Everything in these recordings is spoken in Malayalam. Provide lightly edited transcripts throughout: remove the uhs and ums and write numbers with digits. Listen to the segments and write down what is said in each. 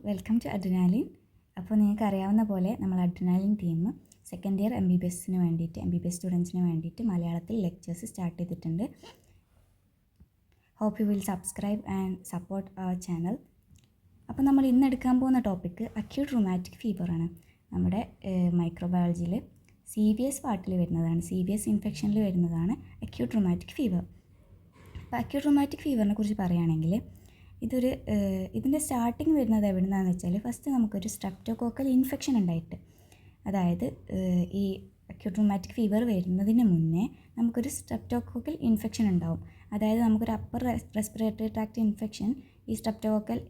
Welcome to adrenaline. അപ്പോൾ നിങ്ങൾക്ക് അറിയാവുന്ന പോലെ നമ്മൾ adrenaline team second year MBBS സ്റ്റുഡൻസിന് വേണ്ടിയിട്ട് മലയാളത്തിൽ ലെക്ചേഴ്സ് സ്റ്റാർട്ട് ചെയ്തിട്ടുണ്ട്. Hope you will subscribe and support our channel. അപ്പോൾ നമ്മൾ ഇന്ന് എടുക്കാൻ പോകുന്ന ടോപ്പിക്ക് അക്യൂട്ട് റൂമാറ്റിക് ഫീവറാണ്. നമ്മുടെ മൈക്രോബയോളജിയിൽ CVS പാർട്ടിൽ വരുന്നതാണ്, CVS ഇൻഫെക്ഷനിൽ വരുന്നതാണ് അക്യൂട്ട് റൂമാറ്റിക് ഫീവർ. അപ്പോൾ അക്യൂട്ട് റൂമാറ്റിക് ഫീവറിനെ കുറിച്ച് പറയുകയാണെങ്കിൽ ഇതിൻ്റെ സ്റ്റാർട്ടിങ് വരുന്നത് എവിടെ നിന്നാണെന്ന് വെച്ചാൽ, ഫസ്റ്റ് നമുക്കൊരു സ്ട്രെപ്റ്റോകോക്കൽ ഇൻഫെക്ഷൻ ഉണ്ടായിട്ട്, അതായത് ഈ അക്യൂട്ട് റൂമാറ്റിക് ഫീവർ വരുന്നതിന് മുന്നേ നമുക്കൊരു സ്ട്രെപ്റ്റോകോക്കൽ ഇൻഫെക്ഷൻ ഉണ്ടാവും. അതായത് നമുക്കൊരു അപ്പർ റെസ്പിറേറ്ററി ട്രാക്ട് ഇൻഫെക്ഷൻ ഈ സ്ട്രെപ്റ്റോകോക്കൽ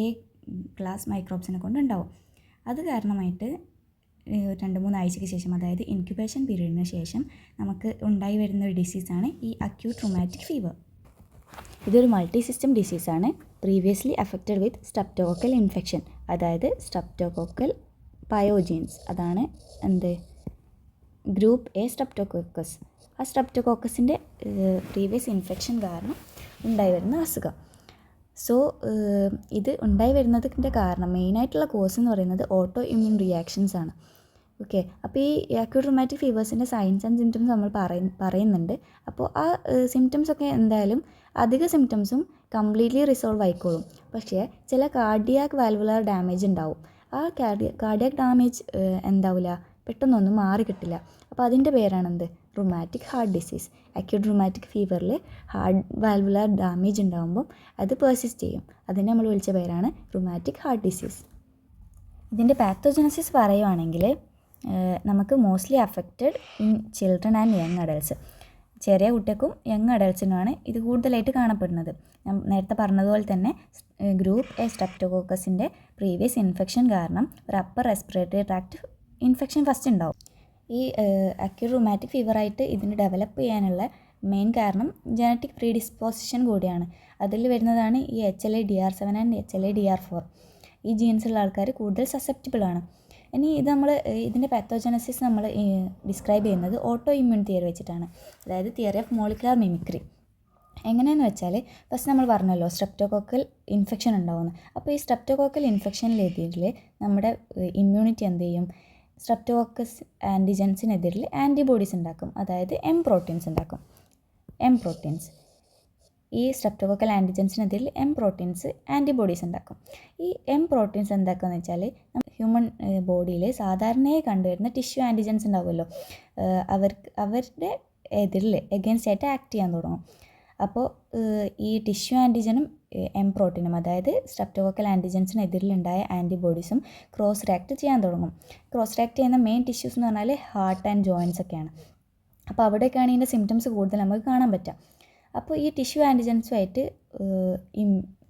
A ക്ലാസ് മൈക്രോബ്സിനെ കൊണ്ട് ഉണ്ടാവും. അത് കാരണമായിട്ട് 2-3 ആഴ്ചയ്ക്ക് ശേഷം, അതായത് ഇൻക്യുബേഷൻ പീരീഡിന് ശേഷം നമുക്ക് ഉണ്ടായി വരുന്ന ഒരു ഡിസീസാണ് ഈ അക്യൂട്ട് റൂമാറ്റിക് ഫീവർ. ഇതൊരു മൾട്ടി സിസ്റ്റം ഡിസീസാണ്, പ്രീവിയസ്ലി അഫക്റ്റഡ് വിത്ത് സ്ട്രെപ്റ്റോകോക്കൽ ഇൻഫെക്ഷൻ, അതായത് സ്ട്രെപ്റ്റോകോക്കൽ പയോജീൻസ്. അതാണ് ഗ്രൂപ്പ് A സ്ട്രെപ്റ്റോകോക്കസ്. ആ സ്ട്രെപ്റ്റോകോക്കസിൻ്റെ പ്രീവിയസ് ഇൻഫെക്ഷൻ കാരണം ഉണ്ടായി വരുന്ന അസുഖം. സോ ഇത് ഉണ്ടായി വരുന്നതിൻ്റെ കാരണം, മെയിനായിട്ടുള്ള കോസ് എന്ന് പറയുന്നത് ഓട്ടോ ഇമ്മ്യൂൺ റിയാക്ഷൻസ് ആണ്. ഓക്കെ, അപ്പോൾ ഈ അക്യൂട്ട് റൂമാറ്റിക് ഫീവേഴ്സിൻ്റെ സൈൻസ് ആൻഡ് സിംറ്റംസ് നമ്മൾ പറയുന്നുണ്ട്. അപ്പോൾ ആ സിംറ്റംസൊക്കെ എന്തായാലും അധിക സിംറ്റംസും കംപ്ലീറ്റ്ലി റിസോൾവ് ആയിക്കോളും. പക്ഷേ ചില കാർഡിയാക് വാൽവുലാർ ഡാമേജ് ഉണ്ടാവും. ആ കാർഡിയാക് ഡാമേജ് എന്താവില്ല, പെട്ടെന്നൊന്നും മാറി കിട്ടില്ല. അപ്പോൾ അതിൻ്റെ പേരാണെന്ത്, rheumatic heart disease. Acute rheumatic ഫീവറിൽ ഹാർട്ട് വാൽവുലാർ ഡാമേജ് ഉണ്ടാകുമ്പം അത് പെർസിസ്റ്റ് ചെയ്യും. അതിനെ നമ്മൾ വിളിച്ച പേരാണ് റൂമാറ്റിക് ഹാർട്ട് ഡിസീസ്. ഇതിൻ്റെ പാത്തോജനസിസ് പറയുവാണെങ്കിൽ നമുക്ക് mostly affected in children and young adults. ചെറിയ കുട്ടികൾക്കും യങ് അഡൽട്ട്സിനുമാണ് ഇത് കൂടുതലായിട്ട് കാണപ്പെടുന്നത്. ഞാൻ നേരത്തെ പറഞ്ഞതുപോലെ തന്നെ ഗ്രൂപ്പ് A സ്ട്രെപ്റ്റോകോക്കസിൻ്റെ പ്രീവിയസ് ഇൻഫെക്ഷൻ കാരണം ഒരു upper respiratory tract infection first ഉണ്ടാവും. ഈ അക്യൂട്ട് റൂമാറ്റിക് ഫീവറായിട്ട് ഇതിന് ഡെവലപ്പ് ചെയ്യാനുള്ള മെയിൻ കാരണം ജനറ്റിക് പ്രീഡിസ്പോസിഷൻ കൂടിയാണ്. അതിൽ വരുന്നതാണ് ഈ HLA-DR7 ആൻഡ് HLA-DR4. ഈ ജീൻസ് ഉള്ള ആൾക്കാർ കൂടുതൽ സസെപ്റ്റിബിൾ ആണ്. ഇനി ഇത് ഇതിൻ്റെ പാത്തോജനസിസ് നമ്മൾ ഡിസ്ക്രൈബ് ചെയ്യുന്നത് ഓട്ടോ ഇമ്മ്യൂൺ തിയറി വെച്ചിട്ടാണ്, അതായത് തിയറി ഓഫ് മോളിക്കുലർ മിമിക്രി. എങ്ങനെയെന്ന് വെച്ചാൽ, ഫസ്റ്റ് നമ്മൾ പറഞ്ഞല്ലോ സ്ട്രെപ്റ്റോകോക്കൽ ഇൻഫെക്ഷൻ ഉണ്ടാവുമെന്ന്. അപ്പോൾ ഈ സ്ട്രെപ്റ്റോകോക്കൽ ഇൻഫെക്ഷനിലെതിരിൽ നമ്മുടെ ഇമ്മ്യൂണിറ്റി എന്ത് ചെയ്യും, സ്ട്രെപ്റ്റോകോക്കസ് ആൻറ്റിജൻസിനെതിരിൽ ആൻറ്റിബോഡീസ് ഉണ്ടാക്കും, അതായത് M പ്രോട്ടീൻസ് ഉണ്ടാക്കും. M പ്രോട്ടീൻസ് ഈ സ്ട്രെപ്റ്റോകോക്കൽ ആൻറ്റിജൻസിനെതിരിൽ M പ്രോട്ടീൻസ് ആൻറ്റിബോഡീസ് ഉണ്ടാക്കും. ഈ M പ്രോട്ടീൻസ് എന്താക്കുകയെന്ന് വെച്ചാൽ, ഹ്യൂമൻ ബോഡിയിൽ സാധാരണയായി കണ്ടുവരുന്ന ടിഷ്യൂ ആൻറ്റിജൻസ് ഉണ്ടാവുമല്ലോ, അവരുടെ എതിരിൽ എഗെയിൻസ്റ്റ് ആയിട്ട് ആക്ട് ചെയ്യാൻ തുടങ്ങും. അപ്പോൾ ഈ ടിഷ്യൂ ആൻറ്റിജനും M പ്രോട്ടീനും, അതായത് സ്ട്രെപ്റ്റോകോക്കൽ ആൻറ്റിജൻസിനെതിരിലുണ്ടായ ആൻറ്റിബോഡീസും ക്രോസ് റിയാക്ട് ചെയ്യാൻ തുടങ്ങും. ക്രോസ് റിയാക്ട് ചെയ്യുന്ന മെയിൻ ടിഷ്യൂസ് എന്ന് പറഞ്ഞാൽ ഹാർട്ട് ആൻഡ് ജോയിൻസ് ഒക്കെയാണ്. അപ്പോൾ അവിടെയൊക്കെയാണ് ഇതിൻ്റെ സിംറ്റംസ് കൂടുതൽ നമുക്ക് കാണാൻ പറ്റുക. അപ്പോൾ ഈ ടിഷ്യൂ ആൻറ്റിജൻസുമായിട്ട്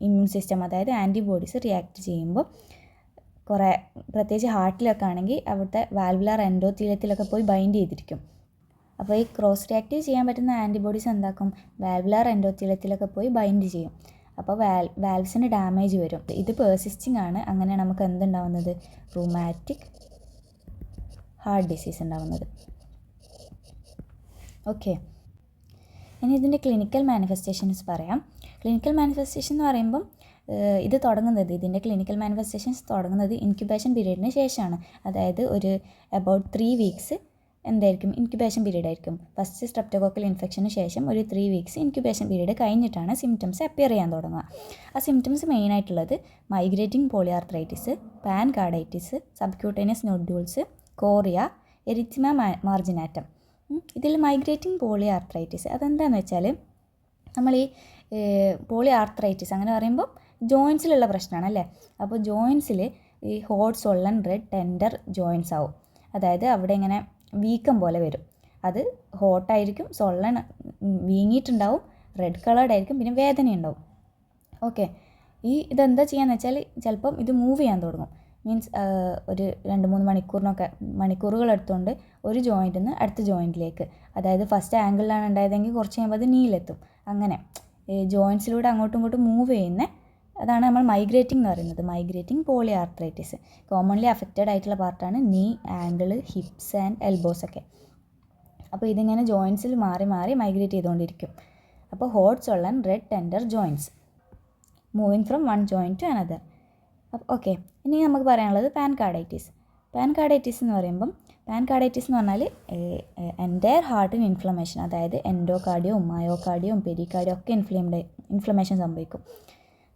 ഇമ്മ്യൂൺ സിസ്റ്റം, അതായത് ആൻറ്റിബോഡീസ് റിയാക്ട് ചെയ്യുമ്പോൾ കുറേ, പ്രത്യേകിച്ച് ഹാർട്ടിലൊക്കെ ആണെങ്കിൽ അവിടുത്തെ വാൽവുലാർ എൻഡോത്തീലിയത്തിലൊക്കെ പോയി ബൈൻഡ് ചെയ്തിരിക്കും. അപ്പോൾ ഈ ക്രോസ് റിയാക്റ്റീവ് ചെയ്യാൻ പറ്റുന്ന ആൻറ്റിബോഡീസ് എന്താക്കും, വാൽവുലാർ എൻഡോത്തീലിയത്തിലൊക്കെ പോയി ബൈൻഡ് ചെയ്യും. അപ്പോൾ വാൽവ്സിന് ഡാമേജ് വരും. ഇത് പേഴ്സിസ്റ്റിംഗ് ആണ്. അങ്ങനെയാണ് നമുക്ക് എന്തുണ്ടാവുന്നത്, റൂമാറ്റിക് ഹാർട്ട് ഡിസീസ് ഉണ്ടാവുന്നത്. ഓക്കെ, ഇനി ഇതിൻ്റെ ക്ലിനിക്കൽ മാനിഫെസ്റ്റേഷൻസ് പറയാം. ക്ലിനിക്കൽ മാനിഫെസ്റ്റേഷൻ എന്ന് പറയുമ്പം ഇതിൻ്റെ ക്ലിനിക്കൽ മാനിഫെസ്റ്റേഷൻസ് തുടങ്ങുന്നത് ഇൻക്യുബേഷൻ പീരീഡിന് ശേഷമാണ്. അതായത് ഒരു അബൌട്ട് 3 വീക്സ് എന്തായിരിക്കും, ഇൻക്യുബേഷൻ പീരീഡ് ആയിരിക്കും. ഫസ്റ്റ് സ്ട്രെപ്റ്റോകോക്കൽ ഇൻഫെക്ഷന് ശേഷം ഒരു 3 വീക്സ് ഇൻക്യുബേഷൻ പീരീഡ് കഴിഞ്ഞിട്ടാണ് സിംറ്റംസ് അപ്പിയർ ചെയ്യാൻ തുടങ്ങുക. ആ സിംറ്റംസ് മെയിനായിട്ടുള്ളത് മൈഗ്രേറ്റിംഗ് പോളിയാർത്രൈറ്റിസ്, പാൻകാർഡൈറ്റിസ്, സബ്ക്യൂട്ടേനിയസ് നോഡ്യൂൾസ്, കോറിയ, എരിത്മ മാർജിനാറ്റം. ഇതിൽ മൈഗ്രേറ്റിംഗ് പോളിയാർത്രൈറ്റിസ് അതെന്താണെന്ന് വെച്ചാൽ, നമ്മൾ ഈ പോളിയാർത്രൈറ്റിസ് അങ്ങനെ പറയുമ്പോൾ ജോയിൻസിലുള്ള പ്രശ്നമാണ് അല്ലേ. അപ്പോൾ ജോയിൻസിൽ ഈ hot, swollen, red, tender joints ആവും. അതായത് അവിടെ ഇങ്ങനെ വീക്കം പോലെ വരും. അത് ഹോട്ടായിരിക്കും, സ്വോളൻ വീങ്ങിയിട്ടുണ്ടാവും, റെഡ് കളേർഡ് ആയിരിക്കും, പിന്നെ വേദനയുണ്ടാവും. ഓക്കെ, ഇതെന്താ ചെയ്യാന്ന് വെച്ചാൽ, ചിലപ്പം ഇത് മൂവ് ചെയ്യാൻ തുടങ്ങും. മീൻസ് ഒരു 2-3 മണിക്കൂറുകൾ എടുത്തുകൊണ്ട് ഒരു ജോയിൻറ്റിൽ നിന്ന് അടുത്ത ജോയിൻറ്റിലേക്ക്, അതായത് ഫസ്റ്റ് ആംഗിളിലാണ് ഉണ്ടായതെങ്കിൽ കുറച്ച് കഴിയുമ്പോൾ അത് നീയിലെത്തും. അങ്ങനെ ജോയിൻസിലൂടെ അങ്ങോട്ടും ഇങ്ങോട്ടും മൂവ് ചെയ്യുന്ന, അതാണ് നമ്മൾ മൈഗ്രേറ്റിംഗ് എന്ന് പറയുന്നത്. മൈഗ്രേറ്റിംഗ് പോളിയാർത്രൈറ്റിസ് കോമൺലി അഫക്റ്റഡ് ആയിട്ടുള്ള പാർട്ടാണ് നീ, ആങ്കിള്, ഹിപ്സ് ആൻഡ് എൽബോസ് ഒക്കെ. അപ്പോൾ ഇതിങ്ങനെ ജോയിൻസിൽ മാറി മാറി മൈഗ്രേറ്റ് ചെയ്തുകൊണ്ടിരിക്കും. അപ്പോൾ hot, swollen, red, tender joints moving from one joint to another. അപ്പോൾ ഓക്കെ, ഇനി നമുക്ക് പറയാനുള്ളത് പാൻകാർഡൈറ്റിസ്. പാൻകാർഡൈറ്റിസ് എന്ന് പറയുമ്പം പാൻകാർഡൈറ്റിസ് എന്ന് പറഞ്ഞാൽ എൻ്റയർ ഹാർട്ടിന് ഇൻഫ്ലമേഷൻ, അതായത് എൻഡോകാർഡിയവും മയോകാർഡിയവും പെരികാർഡിയം ഒക്കെ ഇൻഫ്ലമേഷൻ സംഭവിക്കും.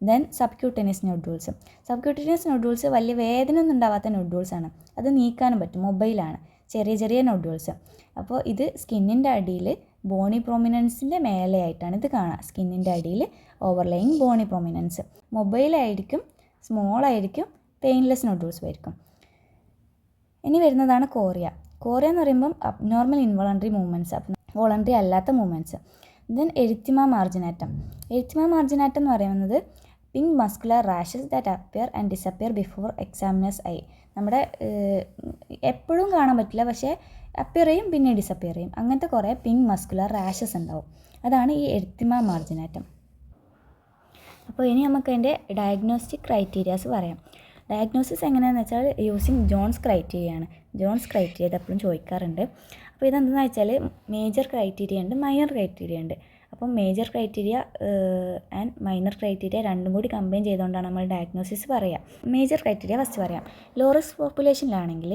Then subcutaneous nodules. Subcutaneous nodules വലിയ വേദന ഒന്നും ഉണ്ടാവാത്ത നോഡ്യൂൾസാണ്. അത് നീക്കാനും പറ്റും, മൊബൈലാണ്, ചെറിയ ചെറിയ നോഡ്യൂൾസ്. അപ്പോൾ ഇത് സ്കിന്നിൻ്റെ അടിയിൽ ബോണി പ്രൊമിനൻസിൻ്റെ മേലെയായിട്ടാണ് ഇത് കാണുക. സ്കിന്നിൻ്റെ അടിയിൽ ഓവർലെയിങ് ബോണി പ്രൊമിനൻസ്. മൊബൈലായിരിക്കും, സ്മോളായിരിക്കും, പെയിൻലെസ് നോഡ്യൂൾസ് ആയിരിക്കും. ഇനി വരുന്നതാണ് കോറിയ. കോറിയ എന്ന് പറയുമ്പം അബ്നോർമൽ ഇൻവോളണ്ടറി മൂവ്മെൻറ്റ്സ്, വോളണ്ടറി അല്ലാത്ത മൂവ്മെൻറ്റ്സ്. ദെൻ എരിത്തിമ മാർജിനാറ്റം. എരിത്തിമ മാർജിനാറ്റം എന്ന് പറയുന്നത് pink muscular rashes that appear and disappear before examiners I. നമ്മുടെ എപ്പോഴും കാണാൻ പറ്റില്ല, പക്ഷേ അപ്പിയർ ചെയ്യും പിന്നെ ഡിസപ്പിയർ ചെയ്യും. അങ്ങനത്തെ കുറേ പിങ്ക് മസ്കുലർ റാഷസ് ഉണ്ടാവും. അതാണ് ഈ എരിത്തിമ മാർജിനാറ്റം. അപ്പോൾ ഇനി നമുക്ക് അതിൻ്റെ ഡയഗ്നോസ്റ്റിക് ക്രൈറ്റീരിയാസ് പറയാം. ഡയഗ്നോസിസ് എങ്ങനെയാണെന്ന് വെച്ചാൽ യൂസിങ് ജോൺസ് ക്രൈറ്റീരിയ ആണ്. ജോൺസ് ക്രൈറ്റീരിയ ഇതെപ്പോഴും ചോദിക്കാറുണ്ട്. അപ്പോൾ ഇതെന്താണെന്ന് വെച്ചാൽ മേജർ ക്രൈറ്റീരിയ ഉണ്ട്, മൈനർ ക്രൈറ്റീരിയ ഉണ്ട്. അപ്പം major criteria and minor criteria രണ്ടും കൂടി കമ്പൈൻ ചെയ്തുകൊണ്ടാണ് നമ്മൾ ഡയഗ്നോസിസ് പറയുക. മേജർ ക്രൈറ്റീരിയ ഫസ്റ്റ് പറയാം. ലോ റിസ്ക് പോപ്പുലേഷനിലാണെങ്കിൽ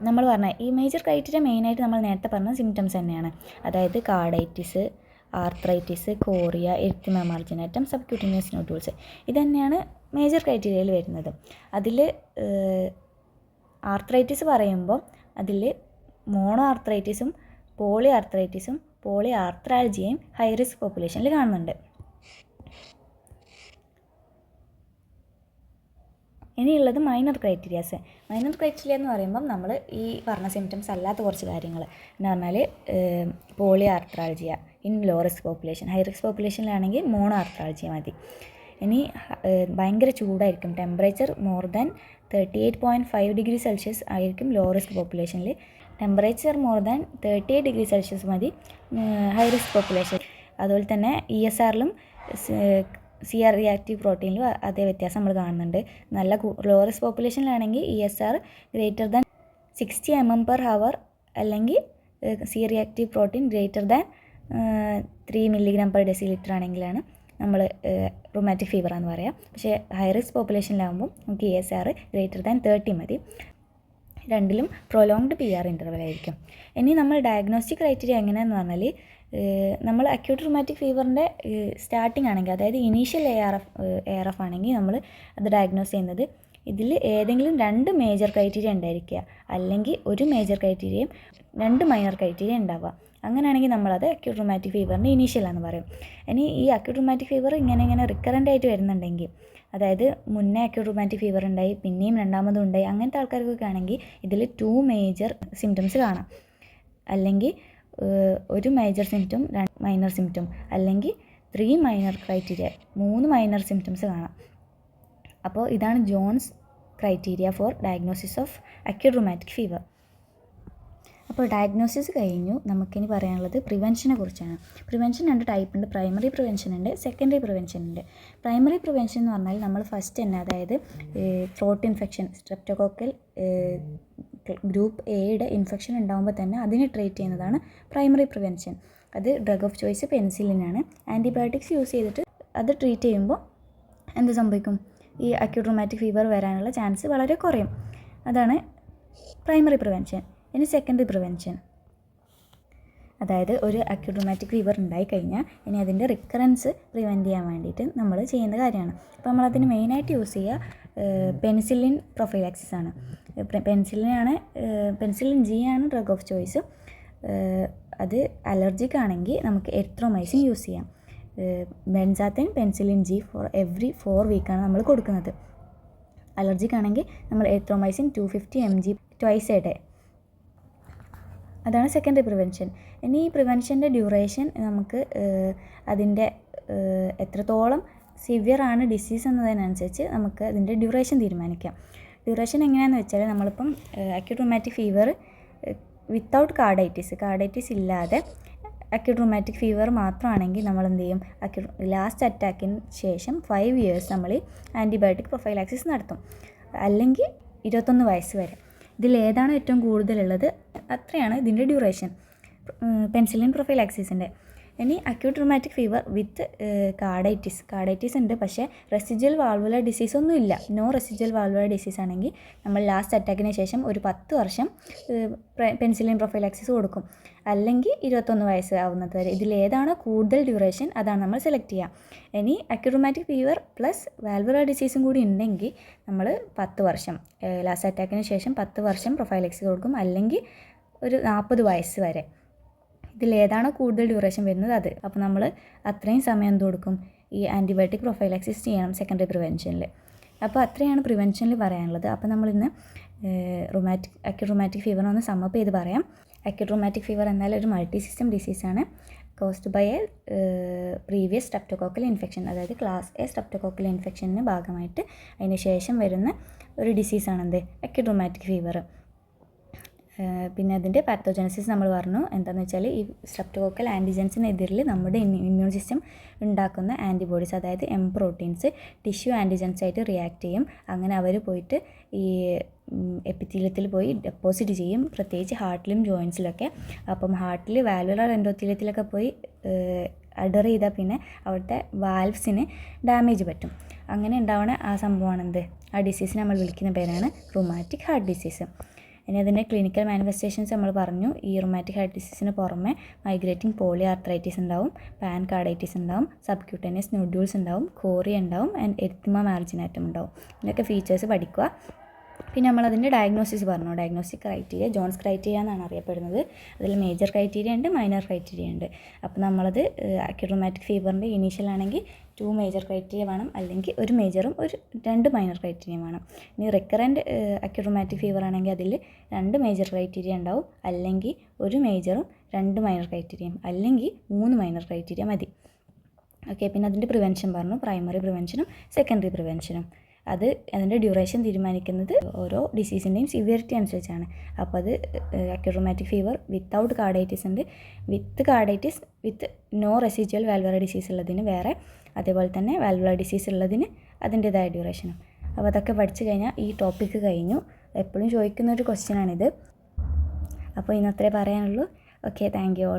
നമ്മൾ പറഞ്ഞ ഈ മേജർ ക്രൈറ്റീരിയ മെയിനായിട്ട് നമ്മൾ നേരത്തെ പറഞ്ഞ സിംറ്റംസ് തന്നെയാണ്. അതായത് carditis, arthritis, chorea, erythema marginatum, subcutaneous nodules, ഇതുതന്നെയാണ് മേജർ ക്രൈറ്റീരിയയിൽ വരുന്നത്. അതിൽ ആർത്രൈറ്റിസ് പറയുമ്പോൾ അതിൽ മോണോ ആർത്രൈറ്റിസും പോളി ആർത്രൈറ്റിസും പോളി ആർത്രൈൽജിയയും ഹൈ റിസ്ക് പോപ്പുലേഷനിൽ കാണുന്നുണ്ട്. ഇനിയുള്ളത് മൈനർ ക്രൈറ്റീരിയാസ്. മൈനർ ക്രൈറ്റീരിയ എന്ന് പറയുമ്പം നമ്മൾ ഈ പറഞ്ഞ സിംറ്റംസ് അല്ലാത്ത കുറച്ച് കാര്യങ്ങൾ എന്ന് പറഞ്ഞാൽ poly arthralgia in low risk population, high risk പോപ്പുലേഷനിലാണെങ്കിൽ മോണോ ആർത്രൈൽജിയ മതി. ഇനി ഭയങ്കര ചൂടായിരിക്കും, temperature more than 38.5 degree Celsius ആയിരിക്കും ലോ റിസ്ക് പോപ്പുലേഷനിൽ. Temperature more than 38 degree Celsius മതി ഹൈ റിസ്ക് പോപ്പുലേഷൻ. അതുപോലെ തന്നെ ESRലും CR റിയാക്റ്റീവ് പ്രോട്ടീനിലും അതേ വ്യത്യാസം നമ്മൾ കാണുന്നുണ്ട്. നല്ല ലോ റിസ്ക് പോപ്പുലേഷനിലാണെങ്കിൽ ESR ഗ്രേറ്റർ ദാൻ 60 mm/h അല്ലെങ്കിൽ CR reactive protein greater than 3 mg/dL ആണെങ്കിലാണ് നമ്മൾ റൊമാറ്റിക് ഫീവർ എന്ന് പറയാം. പക്ഷേ ഹൈ റിസ്ക് പോപ്പുലേഷനിലാകുമ്പോൾ നമുക്ക് ESR ഗ്രേറ്റർ ദാൻ 30 മതി. രണ്ടിലും പ്രൊലോങ്ഡ് PR ഇൻ്റർവൽ ആയിരിക്കും. ഇനി നമ്മൾ ഡയഗ്നോസ്റ്റിക് ക്രൈറ്റീരിയ എങ്ങനെയാണെന്ന് പറഞ്ഞാൽ നമ്മൾ അക്യൂട്ട് റൊമാറ്റിക് ഫീവറിൻ്റെ സ്റ്റാർട്ടിംഗ് ആണെങ്കിൽ, അതായത് ഇനീഷ്യൽ ARF ആണെങ്കിൽ നമ്മൾ അത് ഡയഗ്നോസ് ചെയ്യുന്നത് ഇതിൽ ഏതെങ്കിലും 2 മേജർ ക്രൈറ്റീരിയ ഉണ്ടായിരിക്കുക, അല്ലെങ്കിൽ ഒരു മേജർ ക്രൈറ്റീരിയയും 2 മൈനർ ക്രൈറ്റീരിയ ഉണ്ടാവുക. അങ്ങനെയാണെങ്കിൽ നമ്മളത് അക്യൂട്ട് റൊമാറ്റിക് ഫീവറിൻ്റെ ഇനീഷ്യലാണെന്ന് പറയും. ഇനി ഈ അക്യൂട്ട് റൊമാറ്റിക് ഫീവർ ഇങ്ങനെ റിക്കറൻ്റ് ആയിട്ട് വരുന്നുണ്ടെങ്കിൽ, അതായത് മുന്നേ അക്യൂട്ട് റൊമാറ്റിക് ഫീവർ ഉണ്ടായി പിന്നെയും രണ്ടാമതും ഉണ്ടായി, അങ്ങനത്തെ ആൾക്കാർക്കൊക്കെ ആണെങ്കിൽ ഇതിൽ 2 മേജർ സിംറ്റംസ് കാണാം, അല്ലെങ്കിൽ ഒരു മേജർ സിംറ്റം 2 മൈനർ സിംറ്റം, അല്ലെങ്കിൽ 3 മൈനർ ക്രൈറ്റീരിയ 3 മൈനർ സിംറ്റംസ് കാണാം. അപ്പോൾ ഇതാണ് Jones criteria for diagnosis of acute rheumatic fever. അപ്പോൾ ഡയഗ്നോസിസ് കഴിഞ്ഞു. നമുക്കിനി പറയാനുള്ളത് പ്രിവെൻഷനെ കുറിച്ചാണ്. പ്രിവെൻഷൻ 2 ടൈപ്പ് ഉണ്ട്. പ്രൈമറി പ്രിവെൻഷൻ ഉണ്ട്, സെക്കൻഡറി പ്രിവെൻഷൻ ഉണ്ട്. പ്രൈമറി പ്രിവെൻഷൻ എന്ന് പറഞ്ഞാൽ നമ്മൾ ഫസ്റ്റ് തന്നെ, അതായത് ത്രോട്ട് ഇൻഫെക്ഷൻ, സ്ട്രെപ്റ്റോകോക്കൽ ഗ്രൂപ്പ് എയുടെ ഇൻഫെക്ഷൻ ഉണ്ടാകുമ്പോൾ തന്നെ അതിനെ ട്രീറ്റ് ചെയ്യുന്നതാണ് പ്രൈമറി പ്രിവെൻഷൻ. അത് ഡ്രഗ് ഓഫ് ചോയ്സ് പെൻസിലിനാണ്. ആൻറ്റിബയോട്ടിക്സ് യൂസ് ചെയ്തിട്ട് അത് ട്രീറ്റ് ചെയ്യുമ്പോൾ എന്ത് സംഭവിക്കും? ഈ അക്യൂട്ട് റൊമാറ്റിക് ഫീവർ വരാനുള്ള ചാൻസ് വളരെ കുറയും. അതാണ് പ്രൈമറി പ്രിവെൻഷൻ. ഇനി സെക്കൻഡറി പ്രിവെൻഷൻ, അതായത് ഒരു അക്യൂട്ട് റൊമാറ്റിക് ഫീവർ ഉണ്ടായിക്കഴിഞ്ഞാൽ ഇനി അതിൻ്റെ റിക്കറൻസ് പ്രിവെൻറ്റ് ചെയ്യാൻ വേണ്ടിയിട്ട് നമ്മൾ ചെയ്യുന്ന കാര്യമാണ്. അപ്പോൾ നമ്മളതിന് മെയിനായിട്ട് യൂസ് ചെയ്യുക പെൻസിലിൻ പ്രൊഫൈലാക്സിസ് ആണ്. പെൻസിലിൻ G ആണ് ഡ്രഗ് ഓഫ് ചോയ്സ്. അത് അലർജിക് ആണെങ്കിൽ നമുക്ക് എറിത്രോമൈസിൻ യൂസ് ചെയ്യാം. ബെൻസാത്തൈൻ പെൻസിലിൻ G ഫോർ എവറി 4 വീക്കാണ് നമ്മൾ കൊടുക്കുന്നത്. അലർജിക് ആണെങ്കിൽ നമ്മൾ erythromycin 250 mg twice A day. അതാണ് സെക്കൻഡറി പ്രിവെൻഷൻ. ഇനി ഈ പ്രിവെൻഷൻ്റെ ഡ്യൂറേഷൻ നമുക്ക് അതിൻ്റെ എത്രത്തോളം സിവിയർ ആണ് ഡിസീസ് എന്നതിനനുസരിച്ച് നമുക്ക് അതിൻ്റെ ഡ്യൂറേഷൻ തീരുമാനിക്കാം. ഡ്യൂറേഷൻ എങ്ങനെയാണെന്ന് വെച്ചാൽ നമ്മളിപ്പം അക്യൂട്ട് റൊമാറ്റിക് ഫീവർ വിത്തൗട്ട് കാർഡൈറ്റിസ് ഇല്ലാതെ അക്യൂട്ട് റൊമാറ്റിക് ഫീവർ മാത്രമാണെങ്കിൽ നമ്മൾ എന്ത് ചെയ്യും? ലാസ്റ്റ് അറ്റാക്കിന് ശേഷം 5 years നമ്മൾ ആൻറ്റിബയോട്ടിക് പ്രൊഫൈലാക്സിസ് നടത്തും, അല്ലെങ്കിൽ 21 വയസ്സ് വരെ. ഇതിലേതാണ് ഏറ്റവും കൂടുതലുള്ളത് അത്രയാണ് ഇതിൻ്റെ ഡ്യൂറേഷൻ പെൻസിലിൻ പ്രൊഫൈലാക്സിസിൻ്റെ. ഇനി acute rheumatic fever with carditis ഉണ്ട്, പക്ഷേ റെസിജ്വൽ വാൾവുലർ ഡിസീസ് ഒന്നും ഇല്ല. നോ റെസിജ്വൽ വാൾവുലർ ഡിസീസ് ആണെങ്കിൽ നമ്മൾ ലാസ്റ്റ് അറ്റാക്കിന് ശേഷം ഒരു 10 വർഷം പെൻസിലിൻ പ്രൊഫൈലാക്സിസ് കൊടുക്കും, അല്ലെങ്കിൽ 21 വയസ്സ് ആവുന്നത് വരെ. ഇതിലേതാണോ കൂടുതൽ ഡ്യൂറേഷൻ അതാണ് നമ്മൾ സെലക്ട് ചെയ്യുക. ഇനി അക്യൂട്ട് റൂമാറ്റിക് ഫീവർ പ്ലസ് വാൽവുലർ ഡിസീസും കൂടി ഉണ്ടെങ്കിൽ നമ്മൾ 10 വർഷം ലാസ്റ്റ് അറ്റാക്കിന് ശേഷം 10 വർഷം പ്രൊഫൈലാക്സിസ് കൊടുക്കും, അല്ലെങ്കിൽ ഒരു 40 വയസ്സ് വരെ. ഇതിലേതാണോ കൂടുതൽ ഡ്യൂറേഷൻ വരുന്നത് അത്. അപ്പോൾ നമ്മൾ അത്രയും സമയം എന്ത് കൊടുക്കും, ഈ ആൻറ്റിബയോട്ടിക് പ്രൊഫൈലാക്സിസ് ചെയ്യണം സെക്കൻഡറി പ്രിവെൻഷനിൽ. അപ്പോൾ അത്രയാണ് പ്രിവെൻഷനിൽ പറയാനുള്ളത്. അപ്പോൾ നമ്മളിന്ന് അക്യൂട്ട് റൂമാറ്റിക് ഫീവർ ഒന്ന് സമ്മപ്പ് ചെയ്ത് പറയാം. അക്യൂട്ട് റൂമാറ്റിക് ഫീവർ എന്നാൽ ഒരു മൾട്ടി സിസ്റ്റം ഡിസീസാണ്, caused by a previous streptococcal infection. അതായത് ക്ലാസ് എ സ്ട്രെപ്റ്റോകോക്കൽ ഇൻഫെക്ഷന് ഭാഗമായിട്ട് അതിന് ശേഷം വരുന്ന ഒരു ഡിസീസാണെന്ത് അക്യൂട്ട് റൂമാറ്റിക് ഫീവർ. പിന്നെ അതിൻ്റെ പാത്തോജനസിസ് നമ്മൾ പറഞ്ഞു. എന്താണെന്ന് വെച്ചാൽ ഈ സ്ട്രെപ്റ്റോകോക്കൽ ആൻറ്റിജൻസിനെതിരിൽ നമ്മുടെ ഇമ്മ്യൂൺ സിസ്റ്റം ഉണ്ടാക്കുന്ന ആൻറ്റിബോഡീസ്, അതായത് എം പ്രോട്ടീൻസ് ടിഷ്യൂ ആൻറ്റിജൻസ് ആയിട്ട് റിയാക്ട് ചെയ്യും. അങ്ങനെ അവർ പോയിട്ട് ഈ എപ്പിത്തീലിയത്തിൽ പോയി ഡെപ്പോസിറ്റ് ചെയ്യും, പ്രത്യേകിച്ച് ഹാർട്ടിലും ജോയിൻസിലൊക്കെ. അപ്പം ഹാർട്ടിൽ വാൽവുലർ എൻഡോത്തീലിയത്തിലൊക്കെ പോയി അഡർ ചെയ്താൽ പിന്നെ അവിടുത്തെ വാൽവ്സിന് ഡാമേജ് പറ്റും. അങ്ങനെ ഉണ്ടാവുന്ന ആ സംഭവമാണെന്ത്, ആ ഡിസീസിനെ നമ്മൾ വിളിക്കുന്ന പേരാണ് റൂമാറ്റിക് ഹാർട്ട് ഡിസീസ്. ഇനി അതിൻ്റെ ക്ലിനിക്കൽ മാനിഫെസ്റ്റേഷൻസ് നമ്മൾ പറഞ്ഞു. ഈ റൂമാറ്റിക് ഹാർട്ട് ഡിസീസിന് പുറമെ മൈഗ്രേറ്റിംഗ് പോളി ആർത്രൈറ്റിസ് ഉണ്ടാവും, പാൻ കാർഡൈറ്റിസ് ഉണ്ടാവും, സബ്ക്യൂട്ടേനിയസ് ന്യൂഡ്യൂൾസ് ഉണ്ടാവും, കോറിയ ഉണ്ടാവും, ആൻഡ് എരിത്തിമ മാർജിനാറ്റം ഉണ്ടാവും. ഇതിൻ്റെയൊക്കെ ഫീച്ചേഴ്സ് പഠിക്കുക. പിന്നെ നമ്മളതിൻ്റെ ഡയഗ്നോസിസ് പറഞ്ഞു. ഡയഗ്നോസ്റ്റിക് ക്രൈറ്റീരിയ ജോൺസ് ക്രൈറ്റീരിയ എന്നാണ് അറിയപ്പെടുന്നത്. അതിൽ മേജർ ക്രൈറ്റീരിയ ഉണ്ട്, മൈനർ ക്രൈറ്റീരിയ ഉണ്ട്. അപ്പോൾ നമ്മളത് അക്യൂട്ട് റൂമാറ്റിക് ഫീവറിൻ്റെ ഇനീഷ്യൽ ആണെങ്കിൽ 2 മേജർ ക്രൈറ്റീരിയ വേണം, അല്ലെങ്കിൽ ഒരു മേജറും 2 മൈനർ ക്രൈറ്റീരിയ വേണം. ഇനി റിക്കറൻറ്റ് അക്യൂട്ട് റൂമാറ്റിക് ഫീവർ ആണെങ്കിൽ അതിൽ 2 മേജർ ക്രൈറ്റീരിയ ഉണ്ടാവും, അല്ലെങ്കിൽ ഒരു മേജറും 2 മൈനർ ക്രൈറ്റീരിയയും, അല്ലെങ്കിൽ 3 മൈനർ ക്രൈറ്റീരിയ മതി. ഓക്കെ, പിന്നെ അതിൻ്റെ പ്രിവെൻഷൻ പറഞ്ഞു, പ്രൈമറി പ്രിവെൻഷനും സെക്കൻഡറി പ്രിവെൻഷനും. അതിൻ്റെ ഡ്യൂറേഷൻ തീരുമാനിക്കുന്നത് ഓരോ ഡിസീസിൻ്റെയും സിവിയറിറ്റി അനുസരിച്ചാണ്. അപ്പോൾ അത് അക്യൂട്ട് റൂമാറ്റിക് ഫീവർ വിത്തൗട്ട് കാർഡൈറ്റിസ് ഉണ്ട്, വിത്ത് കാർഡൈറ്റിസ് വിത്ത് നോ റെസിജ്വൽ വാൽവുലർ ഡിസീസ് ഉള്ളതിന് വേറെ, അതേപോലെ തന്നെ വാൽവുലർ ഡിസീസ് ഉള്ളതിന് അതിൻ്റേതായ ഡ്യൂറേഷനും. അപ്പോൾ അതൊക്കെ പഠിച്ചു കഴിഞ്ഞാൽ ഈ ടോപ്പിക്ക് കഴിഞ്ഞു. എപ്പോഴും ചോദിക്കുന്നൊരു ക്വസ്റ്റ്യനാണിത്. അപ്പോൾ ഇന്നത്രേ പറയാനുള്ളൂ. Okay, thank you all.